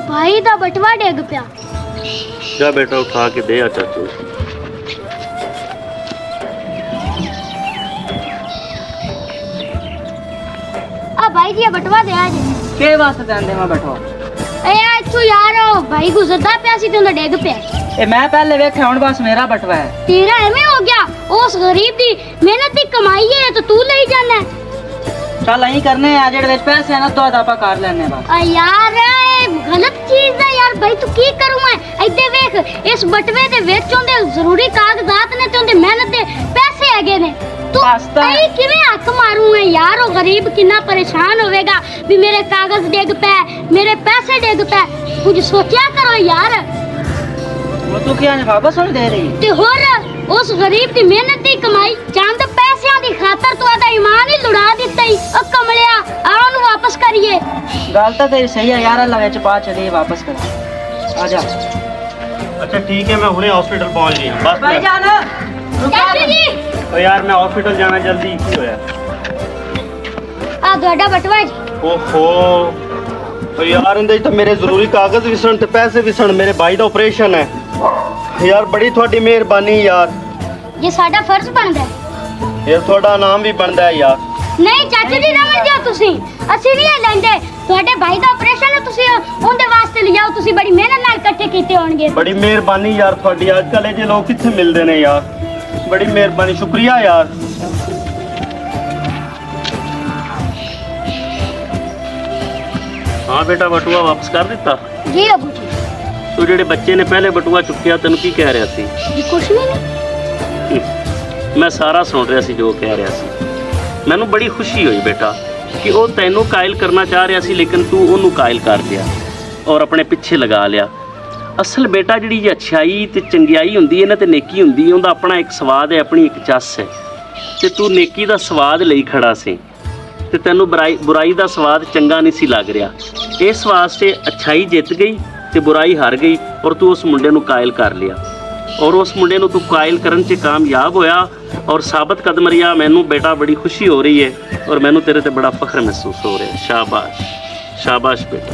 भाई दा बटवा डेग पिया। जा बेटा उठा के दे आ चाचू। आ भाई जी बटवा दे आज के वास्ते देंदे मैं बटवा? ए अच्छू यार भाई गुजरदा पिया सी ते डेग पिया। ए मैं पहले वेखे हुन बस मेरा बटवा है। तेरा एवें हो गया? उस गरीब दी मेहनत दी कमाई है तो तू ले जाना। चल अहीं करने आ जेड़े विच पैसे है ना तो आपा कर लेने बस। यार गलत चीज है यार भाई तू की करूं मैं इधे देख इस बटवे दे विच ओंदे जरूरी कागजात ने ते ओंदे मेहनत दे पैसे हैगे ने तू ऐ किवें हक मारूं है यार ओ गरीब कितना परेशान होवेगा भी मेरे कागज डेग पे मेरे पैसे डेग पे कुछ सोचा करो यार। वो तू क्या वापस नहीं दे रही ते होर उस गरीब दी मेहनत दी कमाई चंद पैसियां दी खातर तू आदा ईमान ही लुड़ा दित्ता ही ओ कमलिया आ ओनु वापस करिए। गल तो तेरी सही है यार अल्लाह विच पा चली वापस कर आ जा। अच्छा ठीक है मैं हुणे हॉस्पिटल पहुंच गई बस भाईजान चाची जी ओ यार मैं हॉस्पिटल जाना जल्दी की होया आ ਤੁਹਾਡਾ बटवा जी। ओहो ओ यार इंदे तो मेरे जरूरी कागज भी सन ते पैसे भी सन मेरे भाई दा ऑपरेशन है यार बड़ी थोड़ी मेहरबानी यार ये साडा फर्ज बनदा है। ये थोड़ा नाम भी बनदा है यार। नहीं चाचू जी रमन जाओ तुसी ਅਸੀਂ ਨਹੀਂ ਲੈਂਦੇ ਤੁਹਾਡੇ ਭਾਈ ਦਾ ਆਪਰੇਸ਼ਨ ਹੈ ਤੁਸੀਂ ਉਹਦੇ ਵਾਸਤੇ ਲਿਆਓ ਤੁਸੀਂ ਬੜੀ ਮਿਹਨਤ ਨਾਲ ਇਕੱਠੇ ਕੀਤੇ ਹੋਣਗੇ। बड़ी मेहरबानी यार थोड़ी आजकल ये लोग कित्थे मिलदे ने यार बड़ी मेहरबानी शुक्रिया यार। हाँ बेटा बटुआ वापस कर दिता जी अबू जी। तू जेडे बच्चे ने पहले बटुआ चुक्किया तेन की कह रहा सी? जी कुछ नहीं मैं सारा सुन रहा सी जो कह रहा सी। मैनू बड़ी खुशी हुई बेटा कि वो तैनू कायल करना चाह रहा सी लेकिन तू उन्होंने कायल कर दिया और अपने पिछे लगा लिया। असल बेटा जी अच्छाई तो चंगियाई होंदी है ना तो नेकी होंदी है उनका अपना एक स्वाद है अपनी एक चस है तो तू नेकी का स्वाद लई खड़ा सी ते तैनू बुराई का स्वाद चंगा नहीं सी लग रहा इस वास्ते अच्छाई जित गई तो बुराई हार गई और तू उस मुंडे नू कायल कर लिया और उस मुंडे नू तू कायल करन च कामयाब होया और साबित कदम रिया। मैनू बेटा बड़ी खुशी हो रही है और मैनू तेरे ते बड़ा फख्र महसूस हो रहा है। शाबाश शाबाश बेटा।